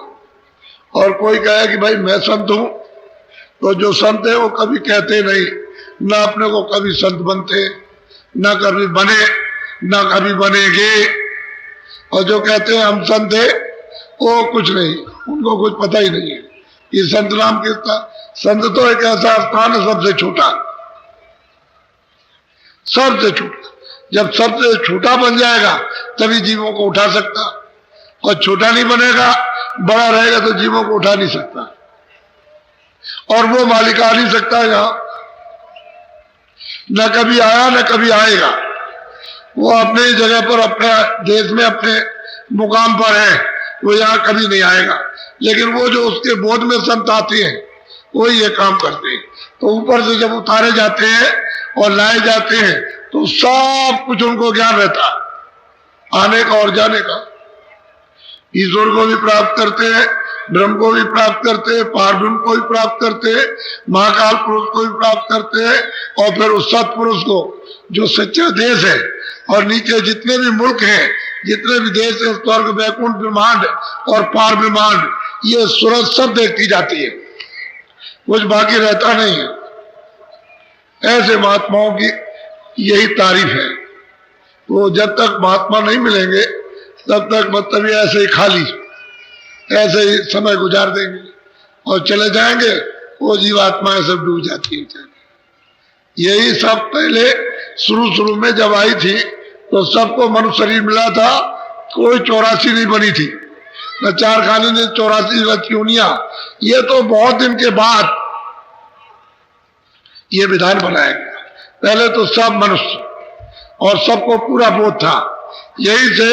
और कोई कहे कि भाई मैं संत हूं, तो जो संत है वो कभी कहते नहीं, ना अपने को कभी संत बनते, ना कभी बने, ना कभी बनेंगे। और जो कहते हैं हम संत है, वो कुछ नहीं, उनको कुछ पता ही नहीं है ये संत नाम किसका। संत तो एक ऐसा स्थान है सबसे छोटा, सबसे छोटा। जब सबसे छोटा बन जाएगा तभी जीवों को उठा सकता, और छोटा नहीं बनेगा, बड़ा रहेगा तो जीवों को उठा नहीं सकता, और वो मालिक आ नहीं सकता यहाँ, न कभी आया न कभी आएगा। वो अपने जगह पर, अपने देश में, अपने मुकाम पर है, वो यहाँ कभी नहीं आएगा। लेकिन वो जो उसके बोध में संत आते हैं वही ये काम करते हैं। तो ऊपर से जब उतारे जाते हैं और लाए जाते हैं तो सब कुछ उनको ज्ञान रहता है, आने का और जाने का। ईश्वर को भी प्राप्त करते हैं, ब्रह्म को भी प्राप्त करते हैं, पारब्रह्म को भी प्राप्त करते हैं, महाकाल पुरुष को भी प्राप्त करते हैं, और फिर उस सत्पुरुष को जो सच्चा देश है, और नीचे जितने भी मुल्क हैं, जितने भी देश है, स्वर्ग वैकुंठ ब्रह्मांड और पार ब्रह्मांड, ये सूरज सब देखती जाती है, कुछ बाकी रहता नहीं है। ऐसे महात्माओं की यही तारीफ है। वो जब तक महात्मा नहीं मिलेंगे तब तक मतलब ये ऐसे ही खाली, ऐसे ही समय गुजार देंगे और चले जाएंगे। वो जीवात्माएं सब डूब जाती है। यही सब पहले शुरू में जब आई थी तो सबको मनुष्य शरीर मिला था, कोई 84 नहीं बनी थी, न 4 खाने ने 84 रचूनिया। ये तो बहुत दिन के बाद ये विधान बनाया गया। पहले तो सब मनुष्य और सबको पूरा बोध था। यही से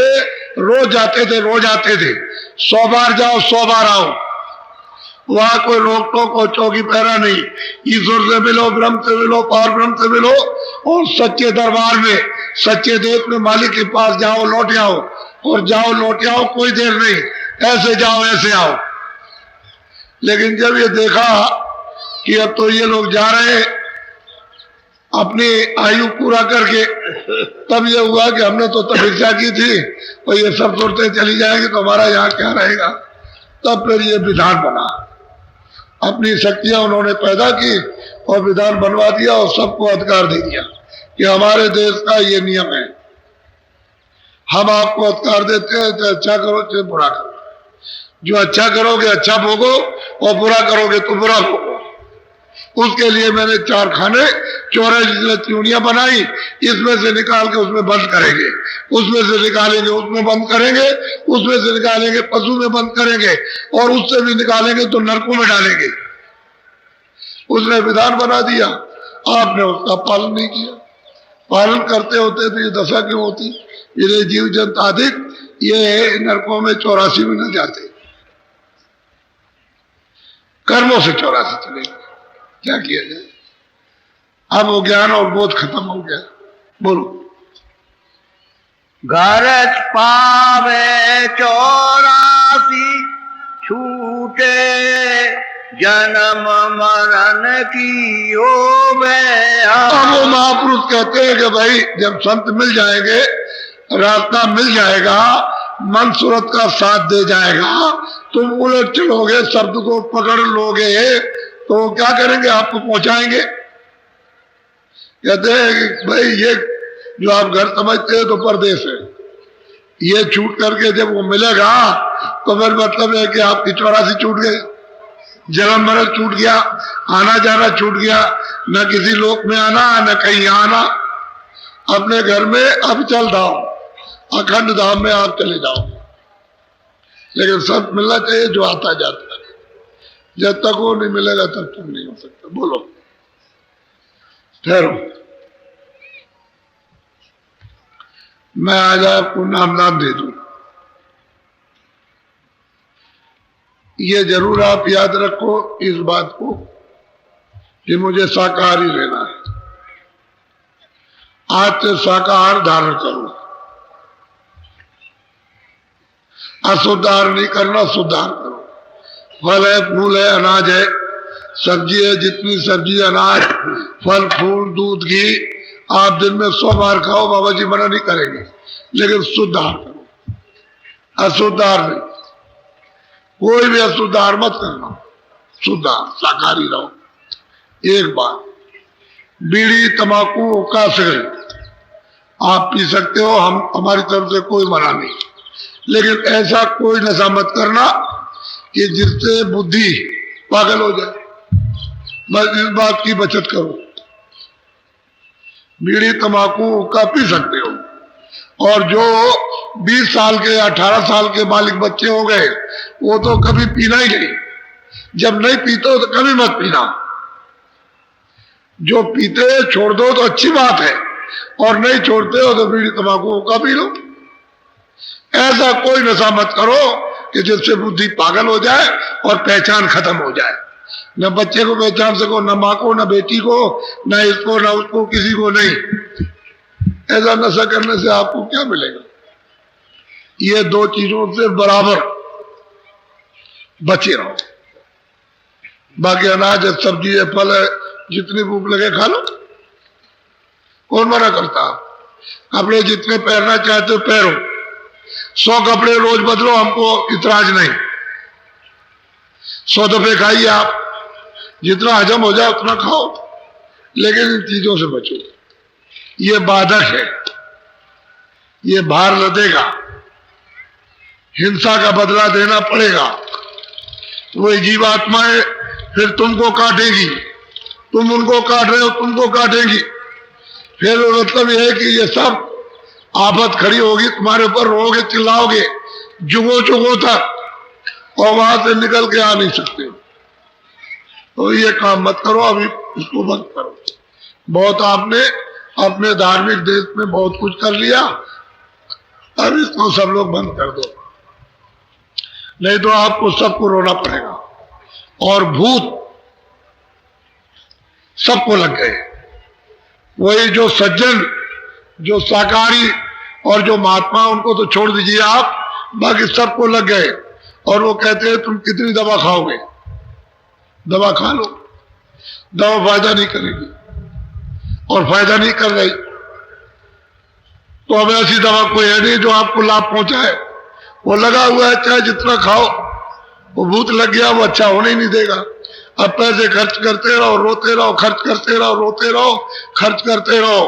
रोज आते थे 100 बार जाओ 100 बार आओ। वहां कोई रोक टोक और चौकी पहरा नहीं। ईश्वर से मिलो, ब्रह्म से मिलो, पार ब्रह्म से मिलो और सच्चे दरबार में, सच्चे देश में मालिक के पास जाओ, लौट आओ और जाओ लौट आओ, कोई देर नहीं, ऐसे जाओ ऐसे आओ। लेकिन जब ये देखा कि अब तो ये लोग जा रहे हैं अपनी आयु पूरा करके, तब ये हुआ कि हमने तो तपस्या की थी और ये सब सूरतें चली जाएंगी तो हमारा यहाँ क्या रहेगा। तब फिर ये विधान बना, अपनी शक्तियां उन्होंने पैदा की और विधान बनवा दिया और सबको अधिकार दे दिया कि हमारे देश का ये नियम है, हम आपको अधिकार देते हैं, तो अच्छा करो चाहे बुरा करो। जो अच्छा करोगे अच्छा भोगो और बुरा करोगे तो बुरा भोगो। उसके लिए मैंने 4 खाने 84 चूड़ियां बनाई, इसमें से निकाल के उसमें बंद करेंगे, उसमें से निकालेंगे उसमें बंद करेंगे, उसमें से निकालेंगे पशु में बंद करेंगे और उससे भी निकालेंगे तो नरकों में डालेंगे। उसने विधान बना दिया, आपने उसका पालन नहीं किया। पालन करते होते तो ये दशा क्यों होती। ये जीव जंतु अधिक ये नरकों में 84 में न जाते, कर्मों से 84 चलेंगे। क्या किया जाए, अब वो ज्ञान और बोध खत्म हो गया। बोलो। गरज पावे 84 छूटे, जन्म मरण की हो अब वो महापुरुष कहते हैं कि भाई जब संत मिल जाएंगे, रास्ता मिल जाएगा, मन सूरत का साथ दे जाएगा, तुम उलट चलोगे, शब्द को पकड़ लोगे तो क्या करेंगे, आपको पहुंचाएंगे। कहते हैं कि भाई ये जो आप घर समझते हैं तो परदेश है, ये छूट करके जब वो मिलेगा तो फिर मतलब है कि आपकी 84 छूट गए, जन्म मरण छूट गया, आना जाना छूट गया, न किसी लोक में आना न कहीं आना। अपने घर में अब चल जाओ, अखंड धाम में आप चले जाओ। लेकिन सब मिलना चाहिए जो आता जाता है, जब तक वो नहीं मिलेगा तब तक नहीं हो सकता। बोलो। ठहरो, मैं आज आपको नाम दे दूं, ये जरूर आप याद रखो इस बात को कि मुझे शाकाहारी रहना है। आज से शाकाहार धारण करो, अशुद्ध आहार नहीं करना, शुद्ध आहार करो। फल है, फूल है, अनाज है, सब्जी है, जितनी सब्जी अनाज फल फूल दूध घी आप दिन में 100 बार खाओ, बाबा जी मना नहीं करेंगे, लेकिन शुद्ध आहार करो, अशुद्ध आहार नहीं। कोई भी अशुद्ध आहार मत करना, शुद्ध आहार, शाकाहारी रहो। एक बात, बीड़ी तंबाकू का सिगरेट आप पी सकते हो, हम हमारी तरफ से कोई मना नहीं, लेकिन ऐसा कोई नशा मत करना कि जिससे बुद्धि पागल हो जाए। बस इस बात की बचत करो। बीड़ी तंबाकू का पी सकते हो, और जो 20 साल के 18 साल के बालिग बच्चे हो गए वो तो कभी पीना ही नहीं। जब नहीं पीते हो तो कभी मत पीना। जो पीते छोड़ दो तो अच्छी बात है, और नहीं छोड़ते हो तो बीड़ी तंबाकू का पी लो। ऐसा कोई नशा मत करो कि जिससे बुद्धि पागल हो जाए और पहचान खत्म हो जाए। न बच्चे को पहचान सको, न माँ को, न बेटी को, न इसको, न उसको, किसी को नहीं। ऐसा नशा करने से आपको क्या मिलेगा। ये 2 चीजों से बराबर बचे रहो। बाकी अनाज है, सब्जी है, फल है, जितनी भूख लगे खा लो, कौन मना करता। कपड़े जितने पहनना चाहते हो पहनो, 100 कपड़े रोज बदलो, हमको इतराज नहीं। 100 दफे खाइए आप, जितना हजम हो जाए उतना खाओ, लेकिन इन चीजों से बचो, ये बाधक है, ये भार लदेगा, हिंसा का बदला देना पड़ेगा। वही जीवात्माएं फिर तुमको काटेगी, तुम उनको काट रहे हो, तुमको काटेंगी। फिर मतलब यह है कि ये सब आफत खड़ी होगी तुम्हारे ऊपर, रोओगे, चिल्लाओगे जुगों जुगों तक, और वहां से निकल के आ नहीं सकते हो। तो ये काम मत करो, अभी इसको बंद करो। बहुत आपने अपने धार्मिक देश में बहुत कुछ कर लिया, अब इसको सब लोग बंद कर दो, नहीं तो आपको सबको रोना पड़ेगा। और भूत सबको लग गए, वही जो सज्जन, जो शाकाहारी और जो महात्मा, उनको तो छोड़ दीजिए आप, बाकी सबको लग गए। और वो कहते हैं तुम कितनी दवा खाओगे, दवा खा लो, दवा फायदा नहीं करेगी, और फायदा नहीं कर रही। तो अब ऐसी दवा कोई है नहीं जो आपको लाभ पहुंचाए, वो लगा हुआ है, चाहे जितना खाओ, वो भूत लग गया, वो अच्छा होने ही नहीं देगा। अब पैसे खर्च करते रहो, रोते रहो, खर्च करते रहो, रोते रहो, खर्च करते रहो,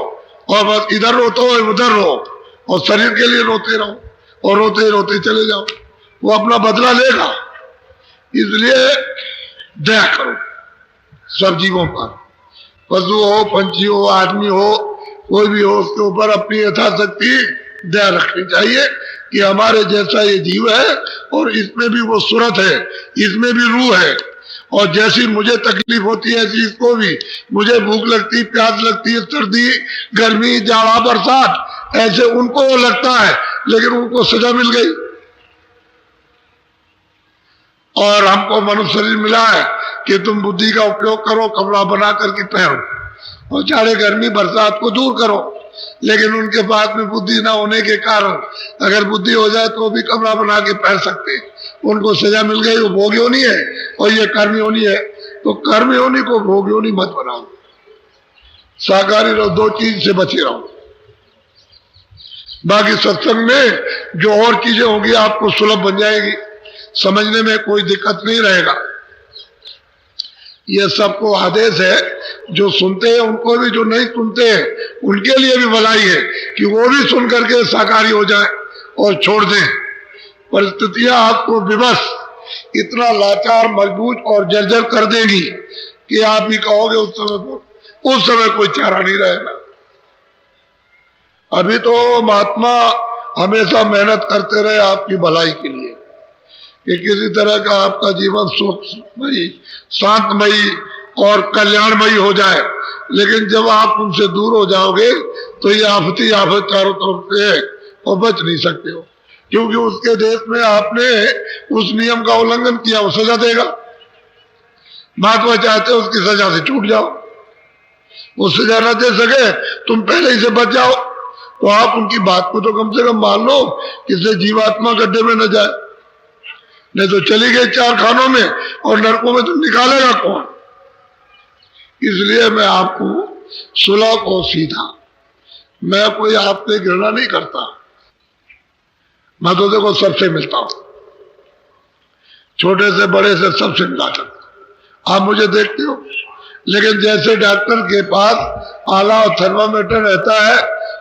और बस इधर रोते हो उधर रो, और शरीर के लिए रोते रहो, और रोते रोते चले जाओ, वो अपना बदला लेगा। इसलिए दया करो सब जीवों पर, पशु हो, पंछी हो, आदमी हो, कोई भी हो, उसके ऊपर अपनी यथाशक्ति दया रखनी चाहिए कि हमारे जैसा ये जीव है, और इसमें भी वो सूरत है, इसमें भी रूह है, और जैसी मुझे तकलीफ होती है ऐसी इसको भी, मुझे भूख लगती, प्यास लगती है, सर्दी, गर्मी, जाड़ा, बरसात, ऐसे उनको लगता है, लेकिन उनको सजा मिल गई। और हमको मनुष्य शरीर मिला है कि तुम बुद्धि का उपयोग करो, कपड़ा बना करके पहनो, और जाड़े, गर्मी, बरसात को दूर करो। लेकिन उनके पास में बुद्धि ना होने के कारण, अगर बुद्धि हो जाए तो भी कपड़ा बना के पहन सकते, उनको सजा मिल गई, वो भोग योनि है और ये कर्म योनि है। तो कर्म योनि को भोग योनि मत बनाओ, शाकाहारी रहो, दो चीज से बचे रहो। बाकी सत्संग में जो और चीजें होंगी आपको सुलभ बन जाएगी, समझने में कोई दिक्कत नहीं रहेगा। यह सबको आदेश है, जो सुनते हैं उनको भी, जो नहीं सुनते हैं उनके लिए भी भलाई है कि वो भी सुन करके शाकाहारी हो जाए और छोड़ दें। परिस्थितियां आपको विवश इतना लाचार, मजबूत और जर्जर कर देंगी कि आप ही कहोगे उस समय कोई चारा नहीं रहेगा। अभी तो महात्मा हमेशा मेहनत करते रहे आपकी भलाई के लिए कि किसी तरह का आपका जीवन सुखमयी, शांतमयी और कल्याणमयी हो जाए। लेकिन जब आप उनसे दूर हो जाओगे तो ये आफत ही आफत चारों तरफ से है, और बच नहीं सकते हो, क्योंकि उसके देश में आपने उस नियम का उल्लंघन किया, वो सजा देगा। महात्मा चाहते उसकी सजा से छूट जाओ, वो सजा न दे सके, तुम पहले ही से बच जाओ। तो आप उनकी बात को तो कम से कम मान लो कि इससे जीवात्मा गड्ढे में न जाए, नहीं तो चली गई चार खानों में, और नरकों में तो निकालेगा कौन। इसलिए मैं आपको सुलभ और सीधा, मैं कोई आपसे घृणा नहीं करता, मैं तो देखो सबसे मिलता हूं, छोटे से बड़े से सबसे मिला करता। आप मुझे देखते हो, लेकिन जैसे डॉक्टर के पास आला और थर्मामीटर रहता है,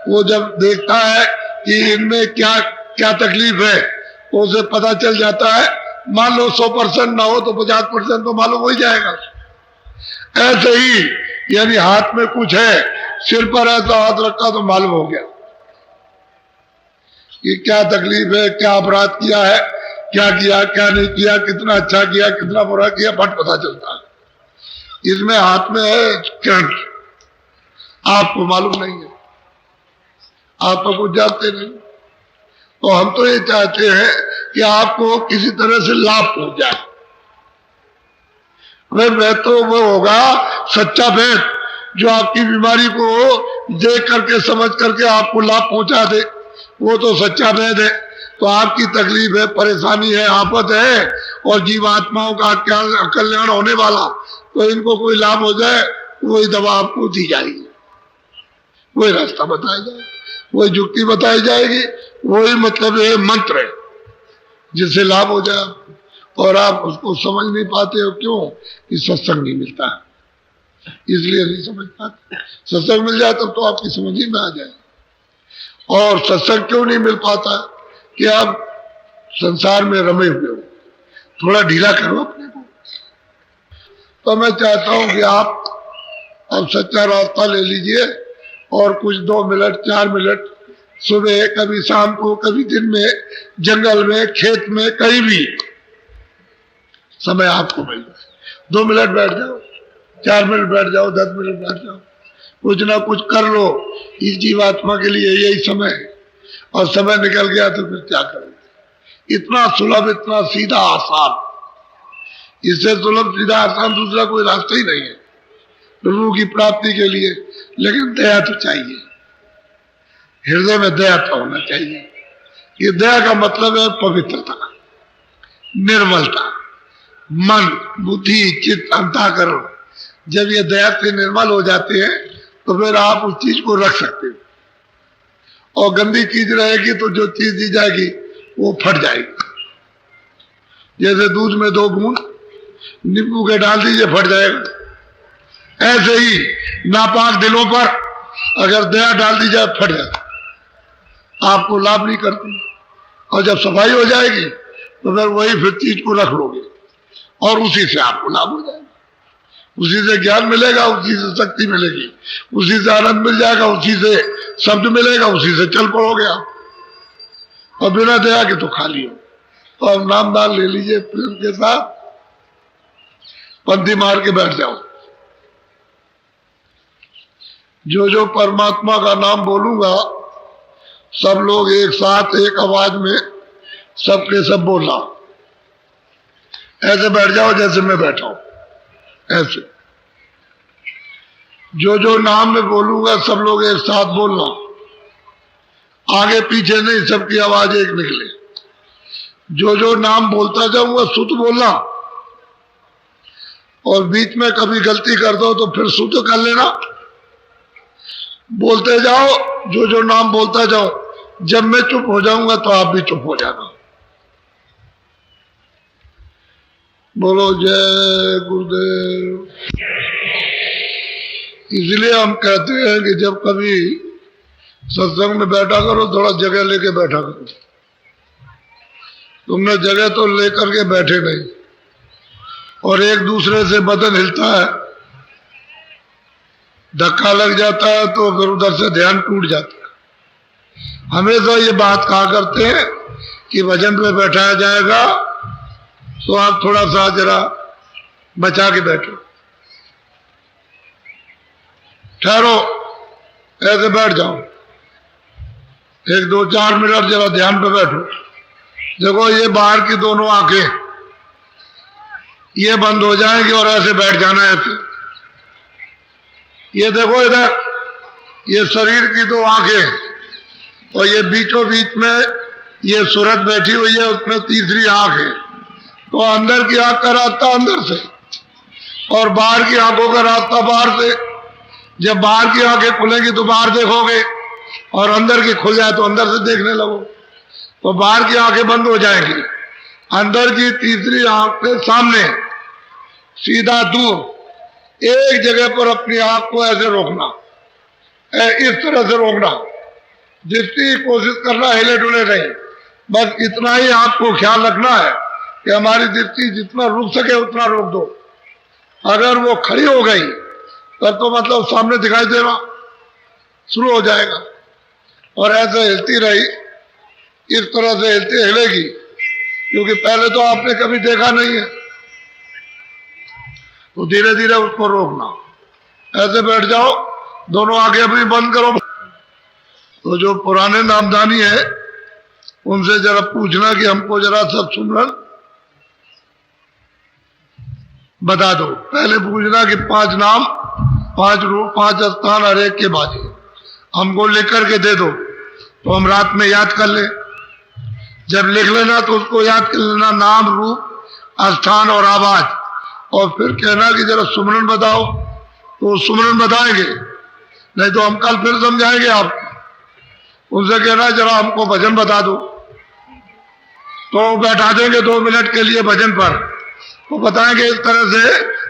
वो जब देखता है कि इनमें क्या क्या तकलीफ है तो उसे पता चल जाता है। मान लो 100% ना हो तो 50% तो मालूम हो ही जाएगा। ऐसे ही यानी हाथ में कुछ है, सिर पर ऐसा हाथ रखा तो मालूम हो गया कि क्या तकलीफ है, क्या अपराध किया है, क्या किया, क्या नहीं किया, कितना अच्छा किया, कितना बुरा किया, फट पता चलता है। इसमें हाथ में है करंट, आपको मालूम नहीं है, आप तो कुछ जानते नहीं। तो हम तो ये चाहते हैं कि आपको किसी तरह से लाभ पहुंच जाए। वह तो वो होगा सच्चा वैद्य, जो आपकी बीमारी को देख करके, समझ करके आपको लाभ पहुंचा दे, वो तो सच्चा वैद्य है। तो आपकी तकलीफ है, परेशानी है, आफत है, और जीवात्माओं का कल्याण होने वाला, तो इनको कोई लाभ हो जाए, वही दवा आपको दी जाएगी, वही रास्ता बताया जाएगा, वही युक्ति बताई जाएगी, वही मतलब ये मंत्र है जिससे लाभ हो जाए। और आप उसको समझ नहीं पाते हो, क्यों? कि सत्संग नहीं मिलता है। इसलिए नहीं समझ पाते। सत्संग मिल जाए तब तो आपकी समझ ही में आ जाए। और सत्संग क्यों नहीं मिल पाता कि आप संसार में रमे हुए हो, थोड़ा ढीला करो अपने को। तो मैं चाहता हूं कि आप अब सच्चा रास्ता ले लीजिए और कुछ 2 मिनट 4 मिनट सुबह, कभी शाम को, कभी दिन में, जंगल में, खेत में, कहीं भी समय आपको मिल जाए, 2 मिनट बैठ जाओ, 4 मिनट बैठ जाओ, 10 मिनट बैठ जाओ, कुछ ना कुछ कर लो। इस जीवात्मा के लिए यही समय है, और समय निकल गया तो फिर क्या करें। इतना सुलभ, इतना सीधा आसान, इससे सुलभ सीधा आसान दूसरा कोई रास्ता ही नहीं है प्रभु की प्राप्ति के लिए। लेकिन दया तो चाहिए, हृदय में दया तो होना चाहिए। ये दया का मतलब है पवित्रता, निर्मलता, मन, बुद्धि, चित्त, अंतःकरण। जब ये दया से निर्मल हो जाते हैं तो फिर आप उस चीज को रख सकते हो। और गंदी चीज रहेगी तो जो चीज दी जाएगी वो फट जाएगी। जैसे दूध में 2 बूंद नींबू के डाल दीजिए, फट जाएगा। ऐसे ही नापाक दिलों पर अगर दया डाल दी जाए, फट जाता, आपको लाभ नहीं करती। और जब सफाई हो जाएगी तो फिर वही फिर चीज को रख लोगे और उसी से आपको लाभ हो जाएगा, उसी से ज्ञान मिलेगा, उसी से शक्ति मिलेगी, उसी से आनंद मिल जाएगा, उसी से शब्द मिलेगा, उसी से चल पड़ोगे आप। और बिना दया के तो खाली हो। तो अब नामदान ले लीजिए, प्रेम के साथ पंथी मार के बैठ जाओ। जो परमात्मा का नाम बोलूंगा सब लोग एक साथ एक आवाज में सबके सब बोलना। ऐसे बैठ जाओ जैसे मैं बैठा हूं, ऐसे। जो नाम में बोलूंगा सब लोग एक साथ बोलना, आगे पीछे नहीं, सबकी आवाज एक निकले। जो नाम बोलता जाऊंगा शुद्ध बोलना, और बीच में कभी गलती कर दो तो फिर शुद्ध कर लेना। बोलते जाओ, जो नाम बोलता जाओ। जब मैं चुप हो जाऊंगा तो आप भी चुप हो जाना। बोलो जय गुरुदेव। इसलिए हम कहते हैं कि जब कभी सत्संग में बैठा करो, थोड़ा जगह लेके बैठा करो। तुमने जगह तो लेकर के बैठे नहीं, और एक दूसरे से बदन हिलता है, धक्का लग जाता है तो फिर उधर से ध्यान टूट जाता है। हमेशा ये बात कहा करते हैं कि भजन पे बैठाया जाएगा तो आप थोड़ा सा जरा बचा के बैठो, ठहरो, ऐसे बैठ जाओ, 1 2 4 मिनट जरा ध्यान पे बैठो। देखो ये बाहर की दोनों आंखें ये बंद हो जाएंगी और ऐसे बैठ जाना है ऐसे। ये देखो इधर, ये शरीर की 2 आंखें, और ये बीचों बीच में ये सूरत बैठी हुई है, उसमें तीसरी आंख है। तो अंदर की आंख का रास्ता अंदर से, और बाहर की आंखों का रास्ता बाहर से। जब बाहर की आंखें खुलेंगी तो बाहर देखोगे, और अंदर की खुल जाए तो अंदर से देखने लगो। तो बाहर की आंखें बंद हो जाएंगी, अंदर की तीसरी आंख के सामने सीधा दूर एक जगह पर अपनी आंख को ऐसे रोकना, इस तरह से रोकना, जिसकी कोशिश करना हिले डुले नहीं। बस इतना ही आपको ख्याल रखना है कि हमारी दृष्टि जितना रुक सके उतना रोक दो। अगर वो खड़ी हो गई तब तो मतलब सामने दिखाई देना शुरू हो जाएगा, और ऐसे हिलती रही, इस तरह से हिलेगी, क्योंकि पहले तो आपने कभी देखा नहीं है। तो धीरे धीरे उसको रोकना। ऐसे बैठ जाओ, दोनों आंखें अपनी बंद करो। तो जो पुराने नामदानी है उनसे जरा पूछना कि हमको जरा सब सुमरन बता दो। पहले पूछना कि 5 नाम, 5 रूप, 5 स्थान हर एक के बाजे हमको लिख करके दे दो, तो हम रात में याद कर ले। जब लिख लेना तो उसको याद कर लेना, नाम, रूप, स्थान और आवाज, और फिर कहना कि जरा सुमरन बताओ, तो सुमरन बताएंगे, नहीं तो हम कल फिर समझाएंगे आप। उनसे कहना जरा हमको भजन बता दो, तो बैठा देंगे 2 मिनट के लिए भजन पर, तो बताएंगे इस तरह से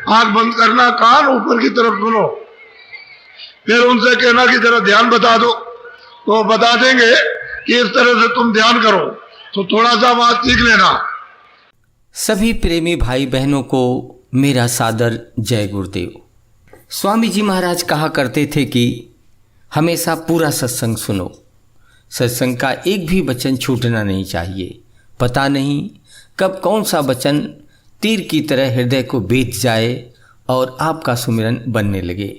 आंख बंद करना, कान ऊपर की तरफ सुनो, फिर उनसे कहना कि जरा ध्यान बता दो, तो वो बता देंगे कि इस तरह से तुम ध्यान करो, तो थोड़ा सा बात सीख लेना। सभी प्रेमी भाई बहनों को मेरा सादर जय गुरुदेव। स्वामी जी महाराज कहा करते थे कि हमेशा पूरा सत्संग सुनो, सत्संग का एक भी वचन छूटना नहीं चाहिए। पता नहीं कब कौन सा वचन तीर की तरह हृदय को बेच जाए और आपका सुमिरन बनने लगे।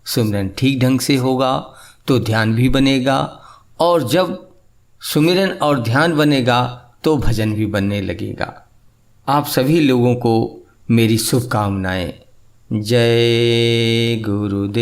सुमिरन ठीक ढंग से होगा तो ध्यान भी बनेगा, और जब सुमिरन और ध्यान बनेगा तो भजन भी बनने लगेगा। आप सभी लोगों को मेरी शुभकामनाएं। जय गुरुदेव।